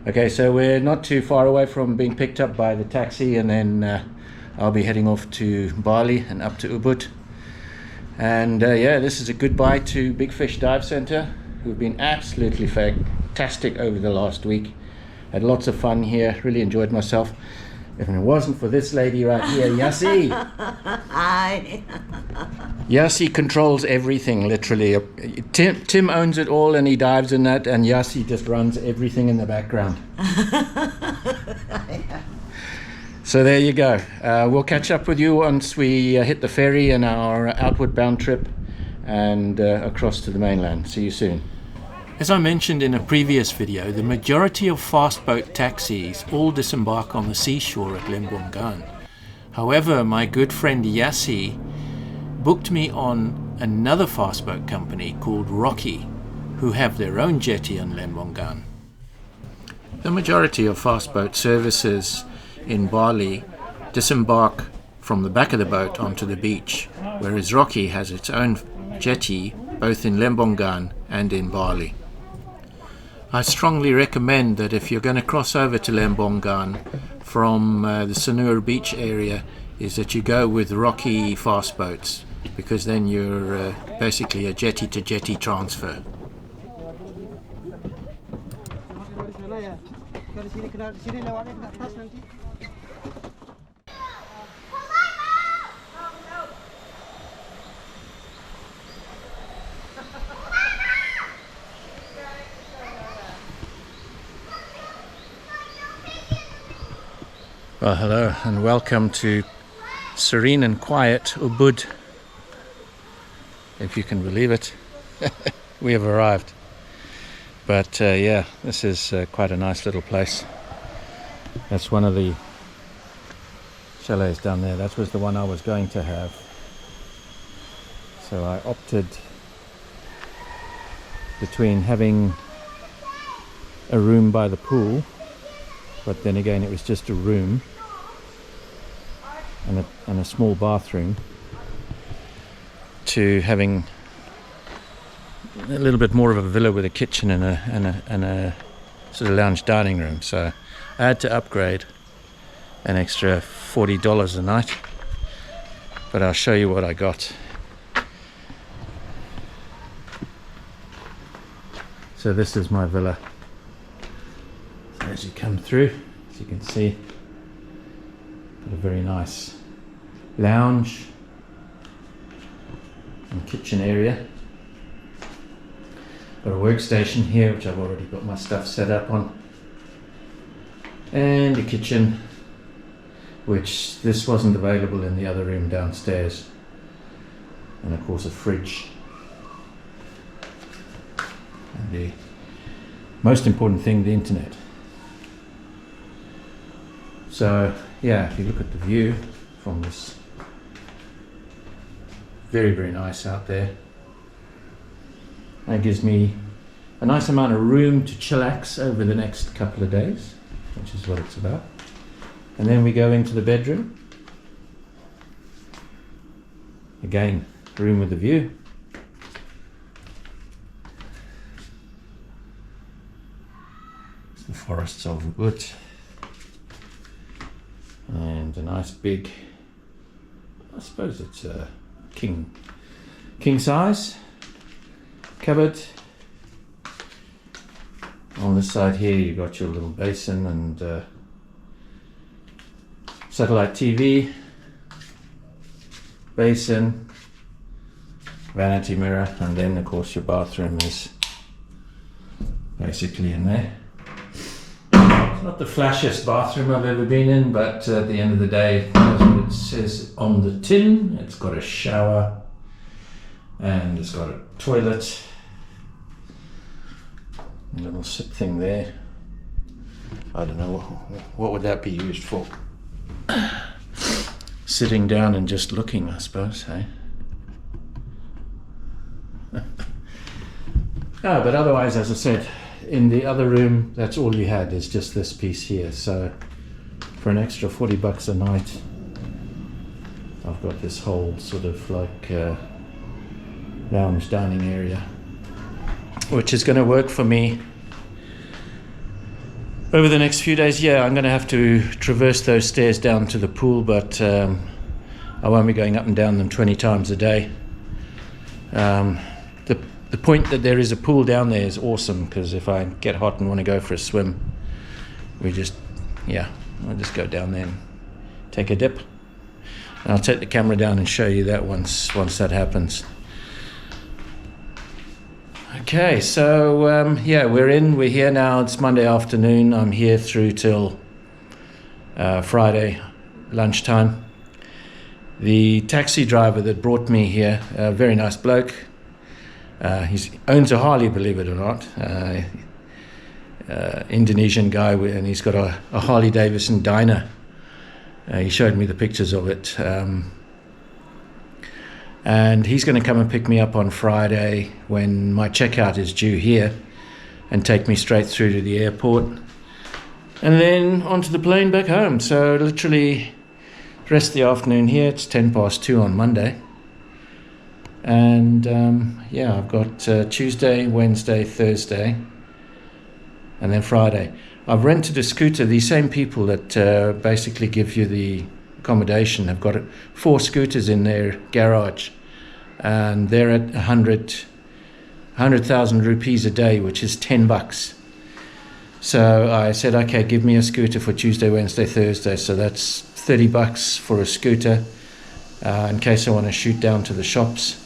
Okay, so we're not too far away from being picked up by the taxi, and then I'll be heading off to Bali and up to Ubud. And yeah, this is a goodbye to Big Fish Dive Center, who've been absolutely fantastic over the last week. Had lots of fun here, really enjoyed myself. If it wasn't for this lady right here, Yassi. Hi. Yassi controls everything, literally. Tim owns it all and he dives in that, and Yassi just runs everything in the background. So there you go. We'll catch up with you once we hit the ferry and our outward bound trip and across to the mainland. See you soon. As I mentioned in a previous video, the majority of fast boat taxis all disembark on the seashore at Lembongan. However, my good friend Yassi booked me on another fast boat company called Rocky, who have their own jetty on Lembongan. The majority of fast boat services in Bali disembark from the back of the boat onto the beach, whereas Rocky has its own jetty both in Lembongan and in Bali. I strongly recommend that if you're going to cross over to Lembongan from the Sanur beach area, is that you go with Rocky fast boats, because then you're basically a jetty to jetty transfer. Well, hello and welcome to serene and quiet Ubud. If you can believe it, we have arrived. But yeah, this is quite a nice little place. That's one of the chalets down there. That was the one I was going to have. So I opted between having a room by the pool, but then again it was just a room and a small bathroom, to having a little bit more of a villa with a kitchen and a sort of lounge dining room. So I had to upgrade an extra $40 a night, but I'll show you what I got. So this is my villa. So as you come through, as you can see, got a very nice lounge and kitchen area. Got a workstation here, which I've already got my stuff set up on, and a kitchen, which this wasn't available in the other room downstairs, and of course a fridge. And the most important thing, the internet. So yeah, if you look at the view from this, very, very nice out there. That gives me a nice amount of room to chillax over the next couple of days, which is what it's about. And then we go into the bedroom. Again, room with a view. It's the forests of Ubud. And a nice big, I suppose it's a king size cupboard. On this side here you got your little basin and satellite TV, basin, vanity mirror, and then of course your bathroom is basically in there. It's not the flashiest bathroom I've ever been in, but at the end of the day, that's what it says on the tin. It's got a shower and it's got a toilet, a little sit thing there. I don't know, what would that be used for? Sitting down and just looking, I suppose, hey? But otherwise, as I said, in the other room, that's all you had, is just this piece here. So for an extra $40 a night, I've got this whole sort of like lounge dining area, which is going to work for me over the next few days, yeah, I'm going to have to traverse those stairs down to the pool, but I won't be going up and down them 20 times a day. The point that there is a pool down there is awesome, because if I get hot and want to go for a swim, I'll just go down there and take a dip. And I'll take the camera down and show you that once that happens. Okay, so we're here now. It's Monday afternoon. I'm here through till Friday lunchtime. The taxi driver that brought me here, a very nice bloke. He owns a Harley, believe it or not. Indonesian guy, and he's got a Harley Davidson Dyna. He showed me the pictures of it. And he's going to come and pick me up on Friday when my checkout is due here, and take me straight through to the airport and then onto the plane back home. So literally the rest of the afternoon here. It's 2:10 on Monday. And I've got Tuesday, Wednesday, Thursday, and then Friday. I've rented a scooter. These same people that basically give you the accommodation have got 4 scooters in their garage, and they're at 100,000 rupees a day, which is $10. So I said, okay, give me a scooter for Tuesday, Wednesday, Thursday. So that's $30 for a scooter, in case I want to shoot down to the shops.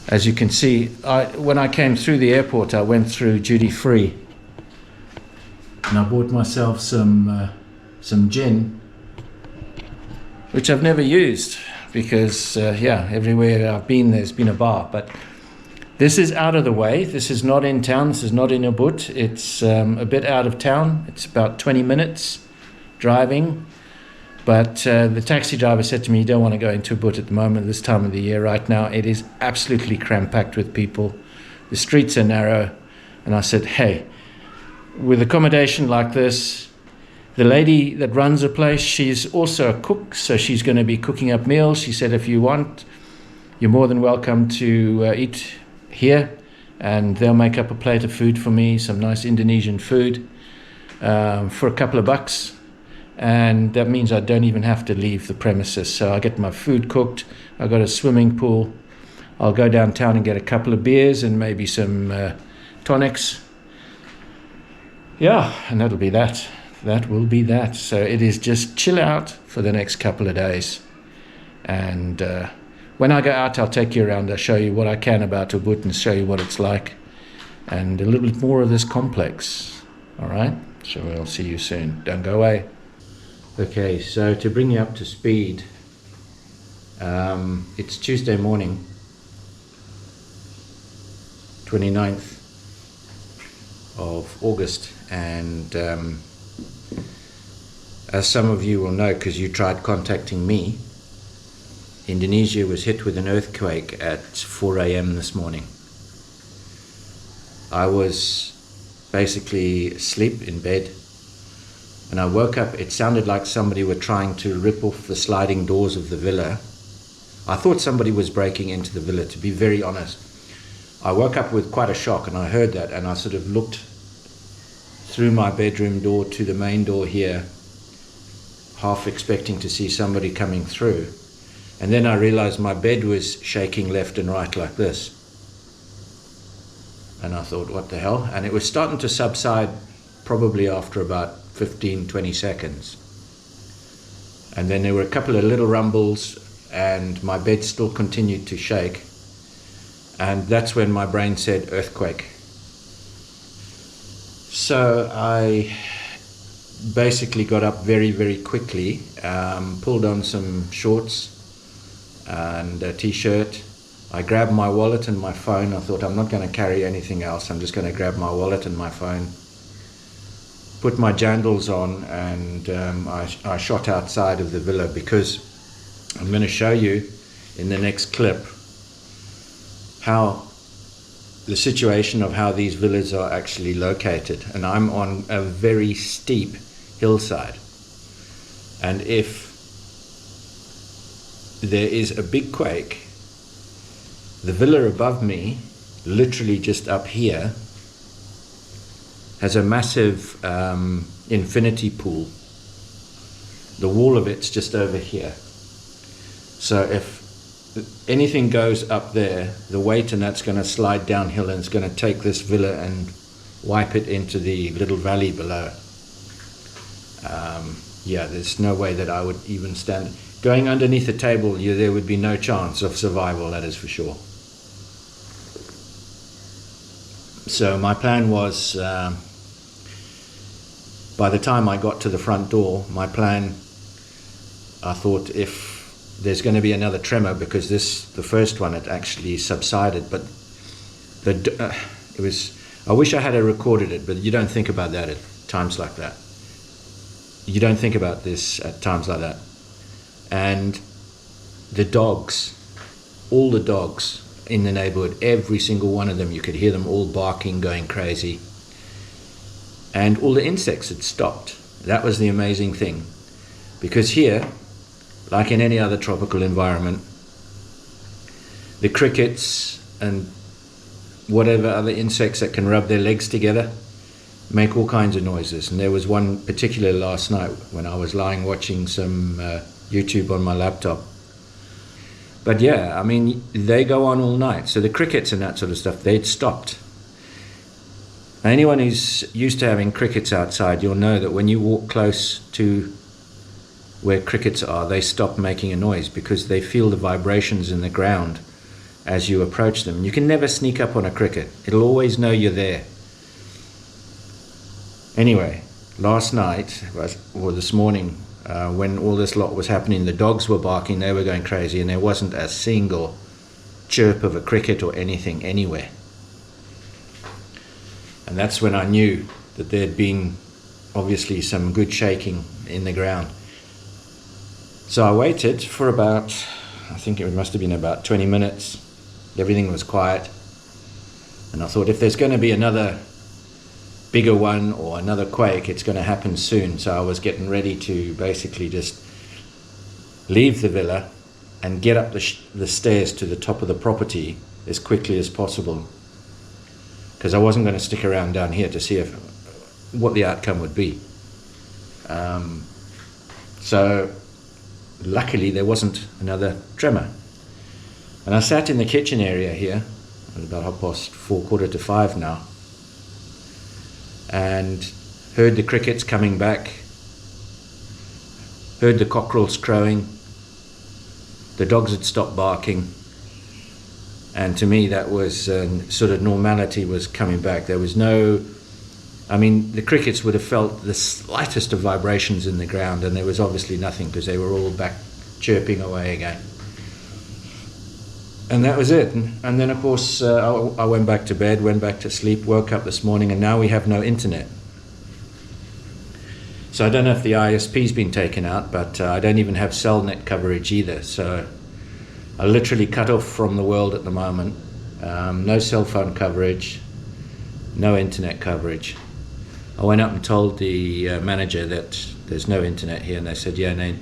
As you can see, when I came through the airport, I went through duty free, and I bought myself some gin, which I've never used because everywhere I've been there's been a bar. But this is out of the way. This is not in town. This is not in Ubud. It's a bit out of town. It's about 20 minutes driving. But the taxi driver said to me, you don't want to go into Ubud at the moment, this time of the year. Right now it is absolutely cram-packed with people. The streets are narrow. And I said, hey, with accommodation like this, the lady that runs the place, she's also a cook, so she's going to be cooking up meals. She said, if you want, you're more than welcome to eat here, and they'll make up a plate of food for me, some nice Indonesian food, for a couple of bucks. And that means I don't even have to leave the premises. So I get my food cooked. I got a swimming pool. I'll go downtown and get a couple of beers and maybe some tonics. Yeah, and that'll be that. That will be that. So it is just chill out for the next couple of days. And when I go out, I'll take you around. I'll show you what I can about Ubud and show you what it's like, and a little bit more of this complex. All right? So I'll see you soon. Don't go away. Okay, so to bring you up to speed, it's Tuesday morning, 29th of August, and as some of you will know, because you tried contacting me, Indonesia was hit with an earthquake at 4 a.m. this morning. I was basically asleep in bed. When I woke up, it sounded like somebody were trying to rip off the sliding doors of the villa. I thought somebody was breaking into the villa, to be very honest. I woke up with quite a shock, and I heard that, and I sort of looked through my bedroom door to the main door here, half expecting to see somebody coming through. And then I realized my bed was shaking left and right like this. And I thought, what the hell? And it was starting to subside probably after about 15-20 seconds, and then there were a couple of little rumbles, and my bed still continued to shake, and that's when my brain said earthquake. So I basically got up very, very quickly, pulled on some shorts and a t-shirt. I grabbed my wallet and my phone. I thought, I'm not going to carry anything else. I'm just going to grab my wallet and my phone, put my jandals on, and I shot outside of the villa, because I'm going to show you in the next clip how the situation of how these villas are actually located. And I'm on a very steep hillside, and if there is a big quake, the villa above me, literally just up here, has a massive infinity pool. The wall of it's just over here. So if anything goes up there, the weight and that's going to slide downhill and it's going to take this villa and wipe it into the little valley below. Yeah, there's no way that I would even stand. Going underneath the table, there would be no chance of survival, that is for sure. So my plan was, by the time I got to the front door, my plan, I thought if there's going to be another tremor, because the first one had actually subsided, but it was, I wish I had recorded it, but you don't think about that at times like that. You don't think about this at times like that. And the dogs, all the dogs in the neighborhood, every single one of them, you could hear them all barking, going crazy. And all the insects had stopped. That was the amazing thing. Because here, like in any other tropical environment, the crickets and whatever other insects that can rub their legs together make all kinds of noises. And there was one particular last night when I was lying watching some YouTube on my laptop. But yeah, I mean, they go on all night. So the crickets and that sort of stuff, they'd stopped. Anyone who's used to having crickets outside, you'll know that when you walk close to where crickets are, they stop making a noise because they feel the vibrations in the ground as you approach them. You can never sneak up on a cricket. It'll always know you're there. Anyway, last night, or this morning, when all this lot was happening, the dogs were barking, they were going crazy, and there wasn't a single chirp of a cricket or anything anywhere. And that's when I knew that there'd been obviously some good shaking in the ground. So I waited for about, I think it must have been about 20 minutes. Everything was quiet. And I thought, if there's going to be another bigger one or another quake, it's going to happen soon. So I was getting ready to basically just leave the villa and get up the stairs to the top of the property as quickly as possible, because I wasn't going to stick around down here to see what the outcome would be. So luckily there wasn't another tremor. And I sat in the kitchen area here at about 4:15, 4:45 now, and heard the crickets coming back, heard the cockerels crowing, the dogs had stopped barking, and to me that was sort of normality was coming back. There was no, I mean, the crickets would have felt the slightest of vibrations in the ground, and there was obviously nothing because they were all back chirping away again. And that was it. And then, of course, I went back to bed, went back to sleep, woke up this morning, and now we have no internet. So I don't know if the ISP's been taken out, but I don't even have cell net coverage either. So I literally cut off from the world at the moment. No cell phone coverage, no internet coverage. I went up and told the manager that there's no internet here, and they said, yeah,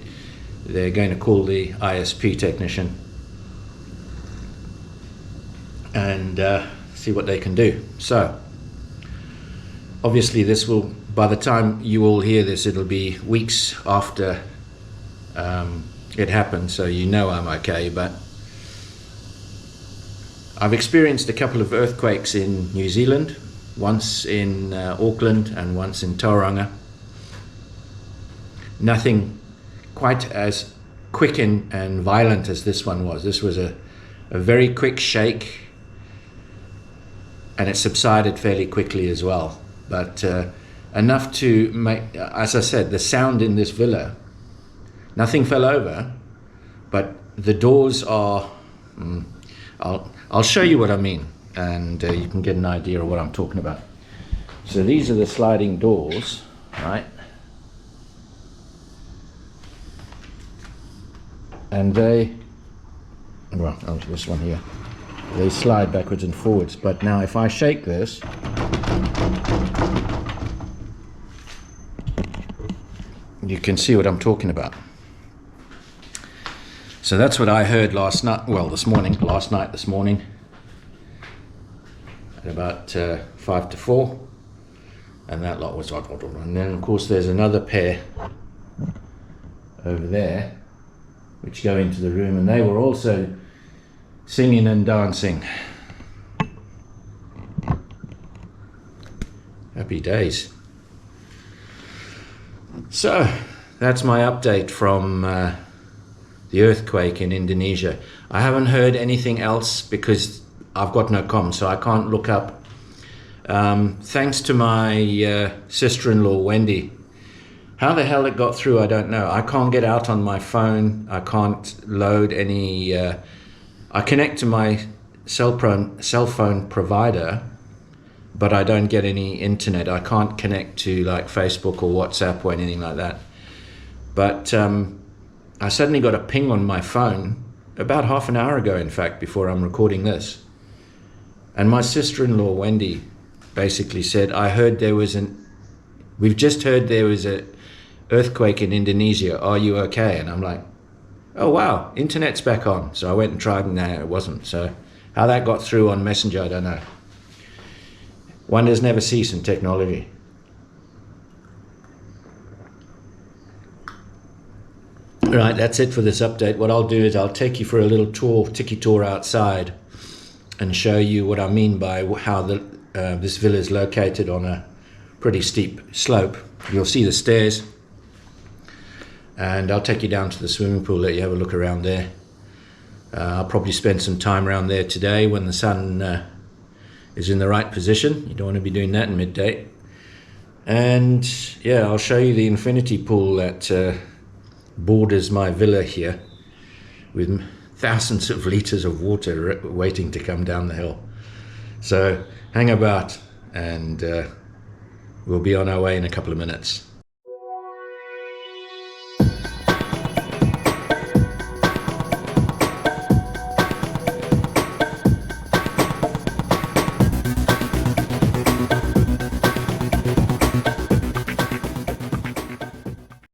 they're going to call the ISP technician and see what they can do. So obviously this will, by the time you all hear this, it'll be weeks after it happened, so you know I'm okay. But I've experienced a couple of earthquakes in New Zealand, once in Auckland and once in Tauranga. Nothing quite as quick and violent as this one was. This was a very quick shake, and it subsided fairly quickly as well. But enough to make, as I said, the sound in this villa, nothing fell over, but the doors are, I'll show you what I mean, and you can get an idea of what I'm talking about. So these are the sliding doors, right? And this one here, they slide backwards and forwards. But now if I shake this, you can see what I'm talking about. So that's what I heard last night, this morning, at about 5 to 4. and that lot was, and then of course there's another pair over there which go into the room, and they were also singing and dancing. Happy days. So that's my update from the earthquake in Indonesia. I haven't heard anything else because I've got no comms, so I can't look up. Thanks to my sister-in-law Wendy. How the hell it got through, I don't know. I can't get out on my phone. I can't load any. I connect to my cell phone provider, but I don't get any internet. I can't connect to like Facebook or WhatsApp or anything like that. But I suddenly got a ping on my phone about half an hour ago, in fact, before I'm recording this. And my sister-in-law Wendy basically said, we've just heard there was an earthquake in Indonesia. Are you okay? And I'm like, oh wow, internet's back on. So I went and tried, and no, it wasn't. So how that got through on Messenger, I don't know. Wonders never cease in technology. Right, that's it for this update. What I'll do is I'll take you for a little tiki tour outside and show you what I mean by how this villa is located on a pretty steep slope. You'll see the stairs, and I'll take you down to the swimming pool, let you have a look around there. I'll probably spend some time around there today when the sun is in the right position. You don't want to be doing that in midday. And yeah, I'll show you the infinity pool that borders my villa here, with thousands of liters of water waiting to come down the hill. So hang about, and we'll be on our way in a couple of minutes.